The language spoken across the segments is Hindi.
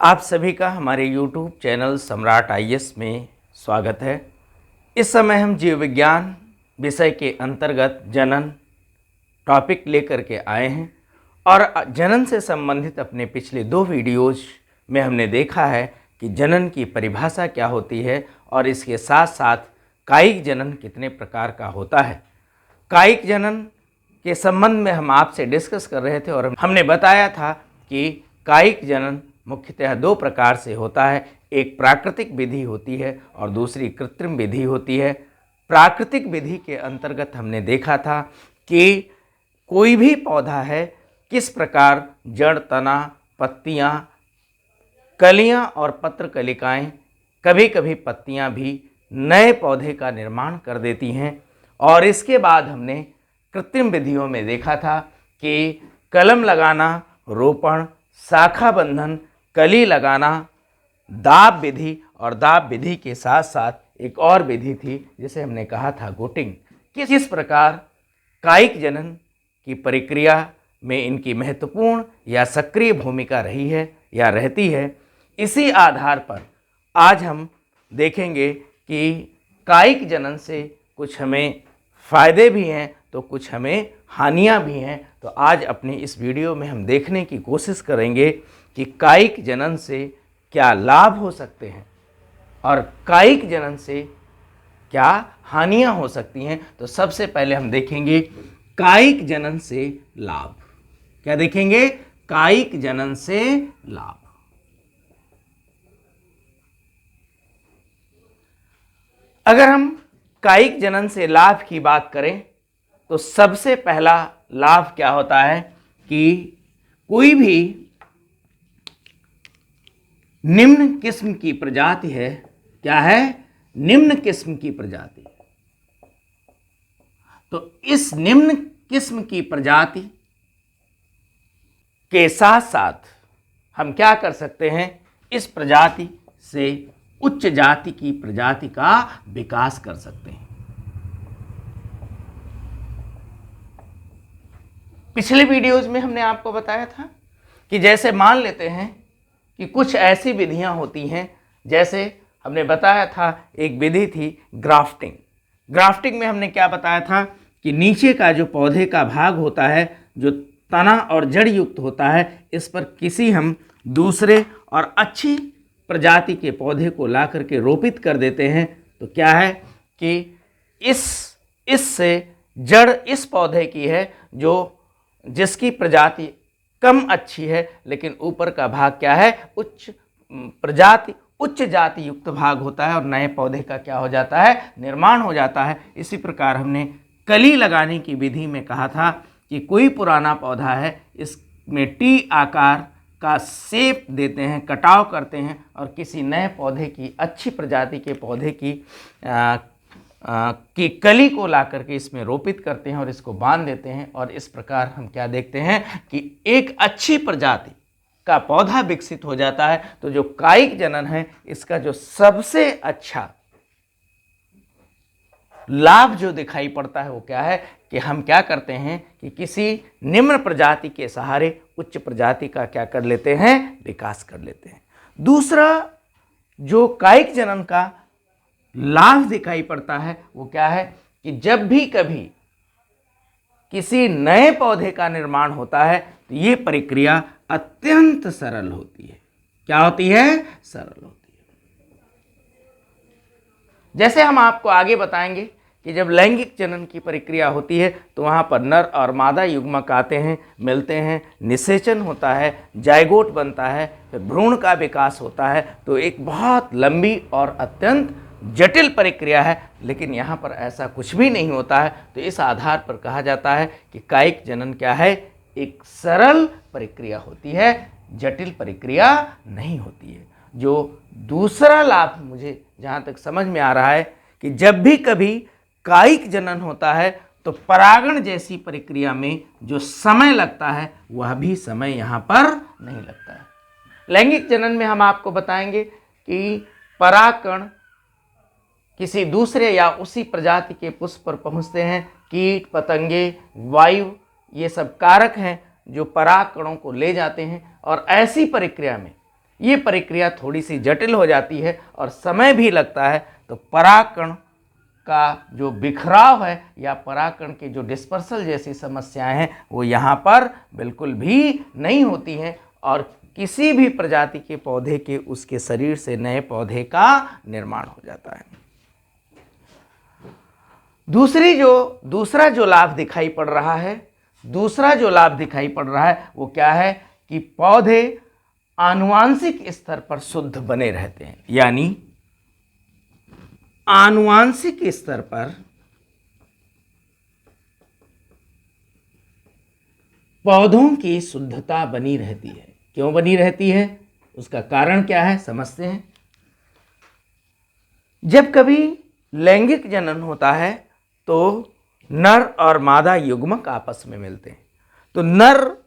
आप सभी का हमारे YouTube चैनल सम्राट आईएएस में स्वागत है। इस समय हम जीव विज्ञान विषय के अंतर्गत जनन टॉपिक लेकर के आए हैं और जनन से संबंधित अपने पिछले 2 वीडियोज़ में हमने देखा है कि जनन की परिभाषा क्या होती है और इसके साथ साथ कायिक जनन कितने प्रकार का होता है। कायिक जनन के संबंध में हम आपसे डिस्कस कर रहे थे और हमने बताया था कि कायिक जनन मुख्यतः 2 प्रकार से होता है। एक प्राकृतिक विधि होती है और दूसरी कृत्रिम विधि होती है। प्राकृतिक विधि के अंतर्गत हमने देखा था कि कोई भी पौधा है किस प्रकार जड़, तना, पत्तियां, कलियां और पत्र कलिकाएं, कभी कभी पत्तियां भी नए पौधे का निर्माण कर देती हैं। और इसके बाद हमने कृत्रिम विधियों में देखा था कि कलम लगाना, रोपण, शाखा बंधन, कली लगाना, दाब विधि और दाब विधि के साथ साथ एक और विधि थी जिसे हमने कहा था गुटिंग। किस प्रकार कायिक जनन की प्रक्रिया में इनकी महत्वपूर्ण या सक्रिय भूमिका रही है या रहती है, इसी आधार पर आज हम देखेंगे कि कायिक जनन से कुछ हमें फ़ायदे भी हैं तो कुछ हमें हानियां भी हैं। तो आज अपनी इस वीडियो में हम देखने की कोशिश करेंगे कि कायिक जनन से क्या लाभ हो सकते हैं और कायिक जनन से क्या हानियां हो सकती हैं। तो सबसे पहले हम देखेंगे कायिक जनन से लाभ। क्या देखेंगे? कायिक जनन से लाभ। अगर हम कायिक जनन से लाभ की बात करें तो सबसे पहला लाभ क्या होता है कि कोई भी निम्न किस्म की प्रजाति है। क्या है? निम्न किस्म की प्रजाति। तो इस निम्न किस्म की प्रजाति के साथ साथ हम क्या कर सकते हैं? इस प्रजाति से उच्च जाति की प्रजाति का विकास कर सकते हैं। पिछले वीडियोज में हमने आपको बताया था कि जैसे मान लेते हैं कि कुछ ऐसी विधियां होती हैं, जैसे हमने बताया था एक विधि थी ग्राफ्टिंग। ग्राफ्टिंग में हमने क्या बताया था कि नीचे का जो पौधे का भाग होता है, जो तना और जड़ युक्त होता है, इस पर किसी हम दूसरे और अच्छी प्रजाति के पौधे को ला करके रोपित कर देते हैं। तो क्या है कि इससे जड़ इस पौधे की है जिसकी प्रजाति कम अच्छी है, लेकिन ऊपर का भाग क्या है? उच्च जाति युक्त भाग होता है और नए पौधे का क्या हो जाता है? निर्माण हो जाता है। इसी प्रकार हमने कली लगाने की विधि में कहा था कि कोई पुराना पौधा है, इसमें टी आकार का शेप देते हैं, कटाव करते हैं और किसी नए पौधे की, अच्छी प्रजाति के पौधे की कली को ला करके इसमें रोपित करते हैं और इसको बांध देते हैं। और इस प्रकार हम क्या देखते हैं कि एक अच्छी प्रजाति का पौधा विकसित हो जाता है। तो जो कायिक जनन है, इसका जो सबसे अच्छा लाभ जो दिखाई पड़ता है वो क्या है कि हम क्या करते हैं कि किसी निम्न प्रजाति के सहारे उच्च प्रजाति का क्या कर लेते हैं? विकास कर लेते हैं। दूसरा जो कायिक जनन का लाभ दिखाई पड़ता है वो क्या है कि जब भी कभी किसी नए पौधे का निर्माण होता है तो ये प्रक्रिया अत्यंत सरल होती है। क्या होती है? सरल होती है। जैसे हम आपको आगे बताएंगे कि जब लैंगिक जनन की प्रक्रिया होती है तो वहाँ पर नर और मादा युग्मक आते हैं, मिलते हैं, निषेचन होता है, जायगोट बनता है, फिर भ्रूण का विकास होता है। तो एक बहुत लंबी और अत्यंत जटिल प्रक्रिया है, लेकिन यहाँ पर ऐसा कुछ भी नहीं होता है। तो इस आधार पर कहा जाता है कि कायिक जनन क्या है? एक सरल प्रक्रिया होती है, जटिल प्रक्रिया नहीं होती है। जो दूसरा लाभ मुझे जहाँ तक समझ में आ रहा है कि जब भी कभी कायिक जनन होता है तो परागण जैसी प्रक्रिया में जो समय लगता है वह भी समय यहाँ पर नहीं लगता है। लैंगिक जनन में हम आपको बताएंगे कि परागकण किसी दूसरे या उसी प्रजाति के पुष्प पर पहुँचते हैं। कीट, पतंगे, वायु, ये सब कारक हैं जो परागकणों को ले जाते हैं और ऐसी प्रक्रिया में ये प्रक्रिया थोड़ी सी जटिल हो जाती है और समय भी लगता है। तो परागकण का जो बिखराव है या परागकण के जो डिस्पर्सल जैसी समस्याएं हैं वो यहाँ पर बिल्कुल भी नहीं होती हैं और किसी भी प्रजाति के पौधे के उसके शरीर से नए पौधे का निर्माण हो जाता है। दूसरा जो लाभ दिखाई पड़ रहा है, वो क्या है कि पौधे आनुवांशिक स्तर पर शुद्ध बने रहते हैं। यानी आनुवांशिक स्तर पर पौधों की शुद्धता बनी रहती है। क्यों बनी रहती है, उसका कारण क्या है, समझते हैं। जब कभी लैंगिक जनन होता है तो नर और मादा युग्मक आपस में मिलते हैं। तो नर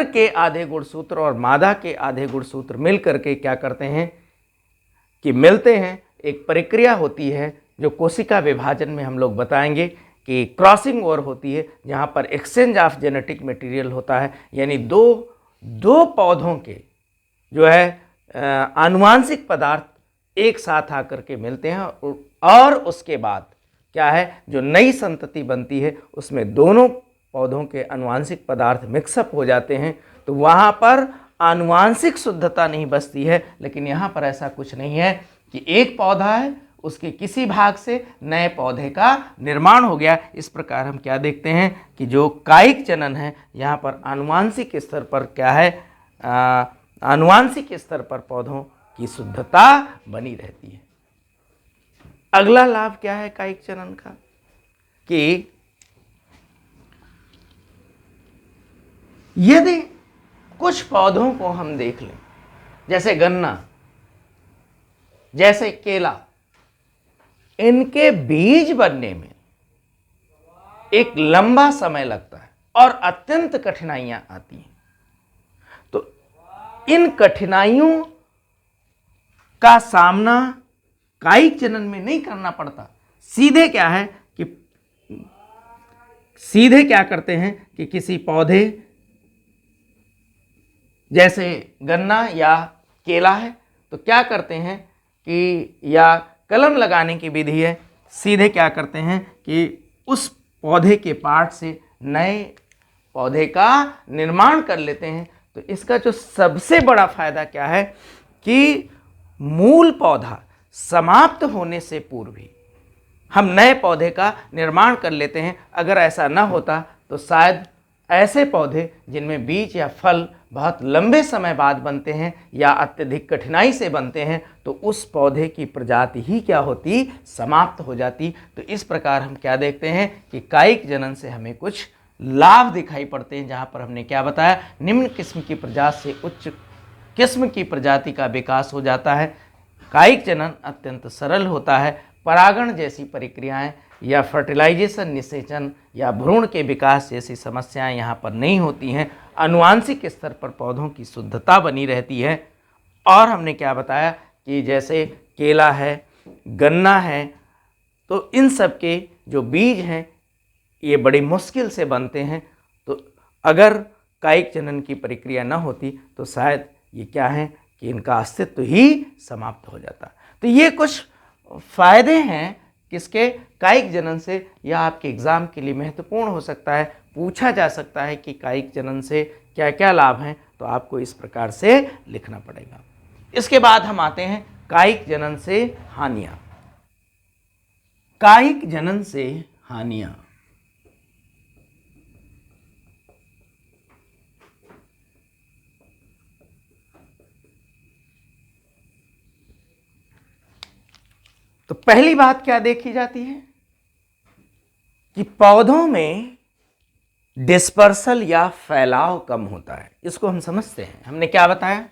के आधे गुणसूत्र और मादा के आधे गुणसूत्र मिल करके क्या करते हैं कि मिलते हैं। एक प्रक्रिया होती है जो कोशिका विभाजन में हम लोग बताएंगे कि क्रॉसिंग ओवर होती है, जहाँ पर एक्सचेंज ऑफ जेनेटिक मटेरियल होता है। यानी दो पौधों के जो है आनुवांशिक पदार्थ एक साथ आकर के मिलते हैं और उसके बाद क्या है, जो नई संतति बनती है उसमें दोनों पौधों के आनुवांशिक पदार्थ मिक्सअप हो जाते हैं। तो वहाँ पर आनुवांशिक शुद्धता नहीं बचती है। लेकिन यहाँ पर ऐसा कुछ नहीं है कि एक पौधा है, उसके किसी भाग से नए पौधे का निर्माण हो गया। इस प्रकार हम क्या देखते हैं कि जो कायिक जनन है, यहाँ पर आनुवांशिक स्तर पर क्या है, आनुवांशिक स्तर पर पौधों की शुद्धता बनी रहती है। अगला लाभ क्या है कायिक जनन का कि यदि कुछ पौधों को हम देख लें, जैसे गन्ना, जैसे केला, इनके बीज बनने में एक लंबा समय लगता है और अत्यंत कठिनाइयां आती हैं। तो इन कठिनाइयों का सामना कायिक जनन में नहीं करना पड़ता। सीधे क्या करते हैं कि किसी पौधे, जैसे गन्ना या केला है, तो क्या करते हैं कि या कलम लगाने की विधि है, सीधे क्या करते हैं कि उस पौधे के पार्ट से नए पौधे का निर्माण कर लेते हैं। तो इसका जो सबसे बड़ा फायदा क्या है कि मूल पौधा समाप्त होने से पूर्व ही हम नए पौधे का निर्माण कर लेते हैं। अगर ऐसा न होता तो शायद ऐसे पौधे जिनमें बीज या फल बहुत लंबे समय बाद बनते हैं या अत्यधिक कठिनाई से बनते हैं, तो उस पौधे की प्रजाति ही क्या होती, समाप्त हो जाती। तो इस प्रकार हम क्या देखते हैं कि कायिक जनन से हमें कुछ लाभ दिखाई पड़ते हैं, जहाँ पर हमने क्या बताया, निम्न किस्म की प्रजाति से उच्च किस्म की प्रजाति का विकास हो जाता है। कायिक जनन अत्यंत सरल होता है। परागण जैसी प्रक्रियाएं या फर्टिलाइजेशन, निषेचन या भ्रूण के विकास जैसी समस्याएं यहाँ पर नहीं होती हैं। आनुवांशिक स्तर पर पौधों की शुद्धता बनी रहती है। और हमने क्या बताया कि जैसे केला है, गन्ना है, तो इन सब के जो बीज हैं ये बड़ी मुश्किल से बनते हैं। तो अगर कायिक जनन की प्रक्रिया न होती तो शायद ये क्या है कि इनका अस्तित्व ही समाप्त हो जाता। तो ये कुछ फायदे हैं किसके, कायिक जनन से। यह आपके एग्ज़ाम के लिए महत्वपूर्ण हो सकता है, पूछा जा सकता है कि कायिक जनन से क्या क्या लाभ हैं, तो आपको इस प्रकार से लिखना पड़ेगा। इसके बाद हम आते हैं कायिक जनन से हानियाँ। कायिक जनन से हानियाँ, तो पहली बात क्या देखी जाती है कि पौधों में डिस्पर्सल या फैलाव कम होता है। इसको हम समझते हैं। हमने क्या बताया,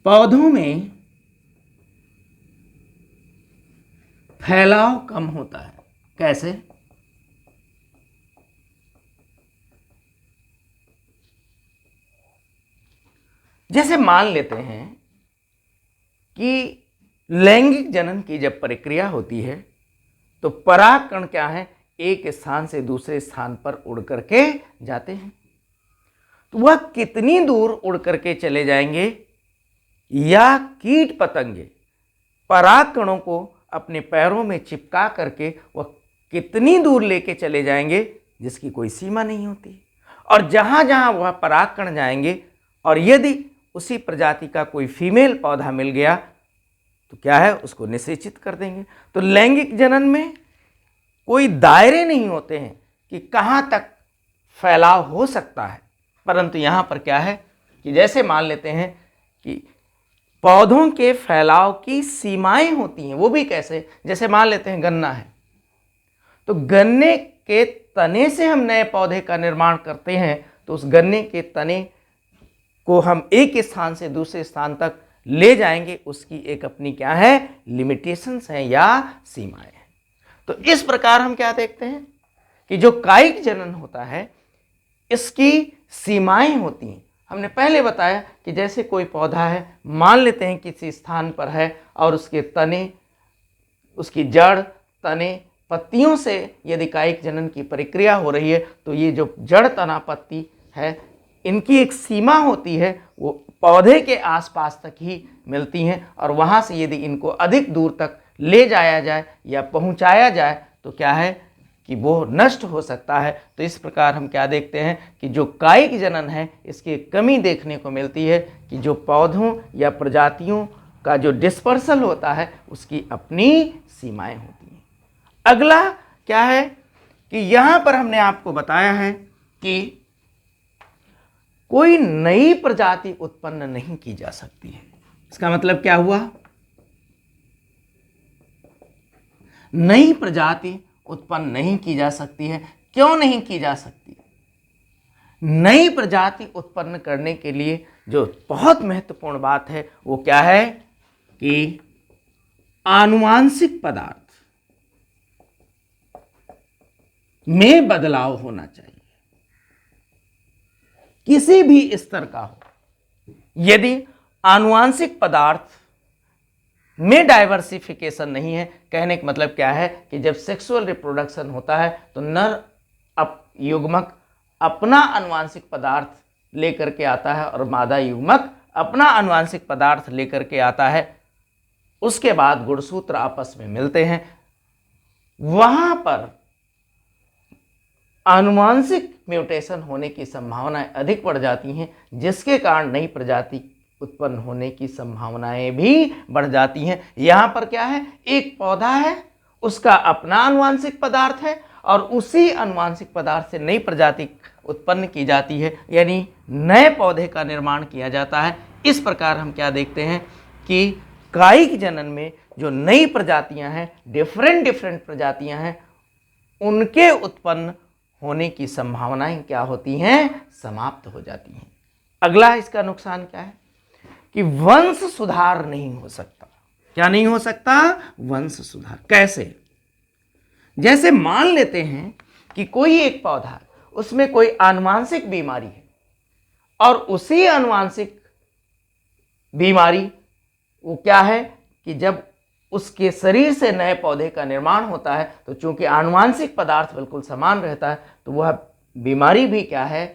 पौधों में फैलाव कम होता है। कैसे, जैसे मान लेते हैं कि लैंगिक जनन की जब प्रक्रिया होती है तो परागकण क्या है, एक स्थान से दूसरे स्थान पर उड़ करके जाते हैं। तो वह कितनी दूर उड़ करके चले जाएंगे, या कीट पतंगे पराग कणों को अपने पैरों में चिपका करके वह कितनी दूर लेके चले जाएंगे, जिसकी कोई सीमा नहीं होती। और जहाँ जहाँ वह परागकण जाएंगे, और यदि उसी प्रजाति का कोई फीमेल पौधा मिल गया तो क्या है, उसको निषेचित कर देंगे। तो लैंगिक जनन में कोई दायरे नहीं होते हैं कि कहाँ तक फैलाव हो सकता है, परंतु यहाँ पर क्या है कि जैसे मान लेते हैं कि पौधों के फैलाव की सीमाएं होती हैं। वो भी कैसे, जैसे मान लेते हैं गन्ना है, तो गन्ने के तने से हम नए पौधे का निर्माण करते हैं, तो उस गन्ने के तने को हम एक स्थान से दूसरे स्थान तक ले जाएंगे, उसकी एक अपनी क्या है, लिमिटेशंस हैं या सीमाएं हैं। तो इस प्रकार हम क्या देखते हैं कि जो कायिक जनन होता है इसकी सीमाएं होती हैं। हमने पहले बताया कि जैसे कोई पौधा है, मान लेते हैं किसी स्थान पर है, और उसके तने, उसकी जड़, तने, पत्तियों से यदि कायिक जनन की प्रक्रिया हो रही है, तो ये जो जड़, तना, पत्ती है, इनकी एक सीमा होती है, वो पौधे के आसपास तक ही मिलती हैं, और वहाँ से यदि इनको अधिक दूर तक ले जाया जाए या पहुँचाया जाए तो क्या है कि वो नष्ट हो सकता है। तो इस प्रकार हम क्या देखते हैं कि जो कायिक जनन है इसकी कमी देखने को मिलती है कि जो पौधों या प्रजातियों का जो डिस्पर्सल होता है उसकी अपनी सीमाएं होती हैं। अगला क्या है कि यहाँ पर हमने आपको बताया है कि कोई नई प्रजाति उत्पन्न नहीं की जा सकती है। इसका मतलब क्या हुआ, नई प्रजाति उत्पन्न नहीं की जा सकती है। क्यों नहीं की जा सकती? नई प्रजाति उत्पन्न करने के लिए जो बहुत महत्वपूर्ण बात है वो क्या है कि आनुवांशिक पदार्थ में बदलाव होना चाहिए, किसी भी स्तर का हो। यदि आनुवांशिक पदार्थ में डाइवर्सिफिकेशन नहीं है, कहने का मतलब क्या है कि जब सेक्सुअल रिप्रोडक्शन होता है तो नर युग्मक अपना आनुवांशिक पदार्थ लेकर के आता है और मादा युग्मक अपना आनुवांशिक पदार्थ लेकर के आता है। उसके बाद गुणसूत्र आपस में मिलते हैं, वहां पर आनुवांशिक म्यूटेशन होने की संभावनाएं अधिक बढ़ जाती हैं, जिसके कारण नई प्रजाति उत्पन्न होने की संभावनाएं भी बढ़ जाती हैं। यहाँ पर क्या है, एक पौधा है, उसका अपना आनुवांशिक पदार्थ है और उसी आनुवांशिक पदार्थ से नई प्रजाति उत्पन्न की जाती है, यानी नए पौधे का निर्माण किया जाता है। इस प्रकार हम क्या देखते हैं कि कायिक जनन में जो नई प्रजातियां हैं, डिफरेंट प्रजातियां हैं, उनके उत्पन्न होने की संभावनाएं क्या होती हैं, समाप्त हो जाती हैं। अगला इसका नुकसान क्या है कि वंश सुधार नहीं हो सकता। क्या नहीं हो सकता? वंश सुधार। कैसे? जैसे मान लेते हैं कि कोई एक पौधा है, उसमें कोई आनुवांशिक बीमारी है और उसी आनुवांशिक बीमारी वो क्या है कि जब उसके शरीर से नए पौधे का निर्माण होता है तो चूंकि आनुवांशिक पदार्थ बिल्कुल समान रहता है तो वह बीमारी भी क्या है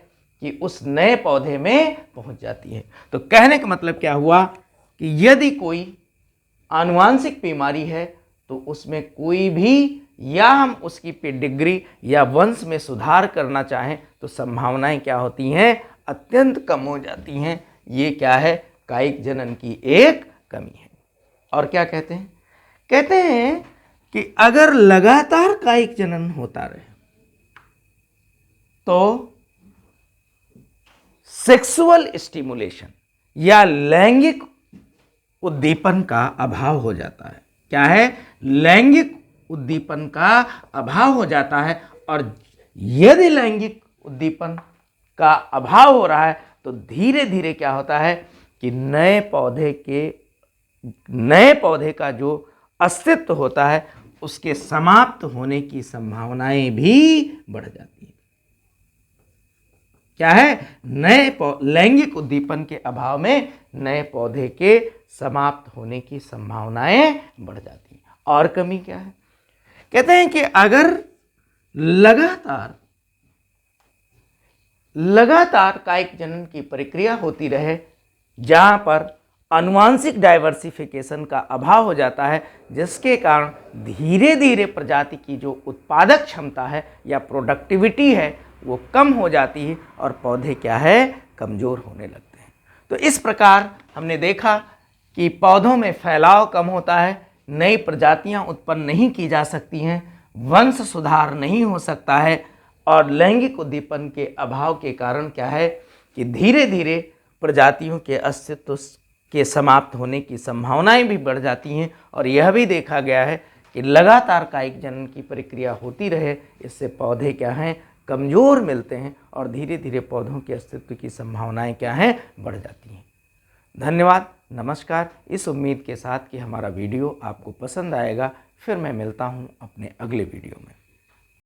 कि उस नए पौधे में पहुंच जाती है। तो कहने का मतलब क्या हुआ कि यदि कोई आनुवांशिक बीमारी है तो उसमें कोई भी, या हम उसकी पेडिग्री या वंश में सुधार करना चाहें तो संभावनाएं क्या होती हैं, अत्यंत कम हो जाती हैं। ये क्या है, कायिक जनन की एक कमी है। और क्या कहते हैं? कहते हैं कि अगर लगातार कायिक जनन होता रहे तो सेक्सुअल स्टिमुलेशन या लैंगिक उद्दीपन का अभाव हो जाता है। क्या है? लैंगिक उद्दीपन का अभाव हो जाता है। और यदि लैंगिक उद्दीपन का अभाव हो रहा है तो धीरे धीरे क्या होता है कि नए पौधे का जो अस्तित्व होता है उसके समाप्त होने की संभावनाएं भी बढ़ जाती हैं। क्या है? लैंगिक उद्दीपन के अभाव में नए पौधे के समाप्त होने की संभावनाएं बढ़ जाती हैं। और कमी क्या है? कहते हैं कि अगर लगातार लगातार कायिक जनन की प्रक्रिया होती रहे, जहाँ पर आनुवांशिक डाइवर्सिफिकेशन का अभाव हो जाता है, जिसके कारण धीरे धीरे प्रजाति की जो उत्पादक क्षमता है या प्रोडक्टिविटी है वो कम हो जाती है और पौधे क्या है, कमज़ोर होने लगते हैं। तो इस प्रकार हमने देखा कि पौधों में फैलाव कम होता है, नई प्रजातियां उत्पन्न नहीं की जा सकती हैं, वंश सुधार नहीं हो सकता है और लैंगिक उद्दीपन के अभाव के कारण क्या है कि धीरे धीरे प्रजातियों के अस्तित्व के समाप्त होने की संभावनाएं भी बढ़ जाती हैं। और यह भी देखा गया है कि लगातार कायिक जनन की प्रक्रिया होती रहे, इससे पौधे क्या हैं, कमज़ोर मिलते हैं और धीरे धीरे पौधों के अस्तित्व की संभावनाएं क्या हैं, बढ़ जाती हैं। धन्यवाद, नमस्कार। इस उम्मीद के साथ कि हमारा वीडियो आपको पसंद आएगा। फिर मैं मिलता हूं अपने अगले वीडियो में।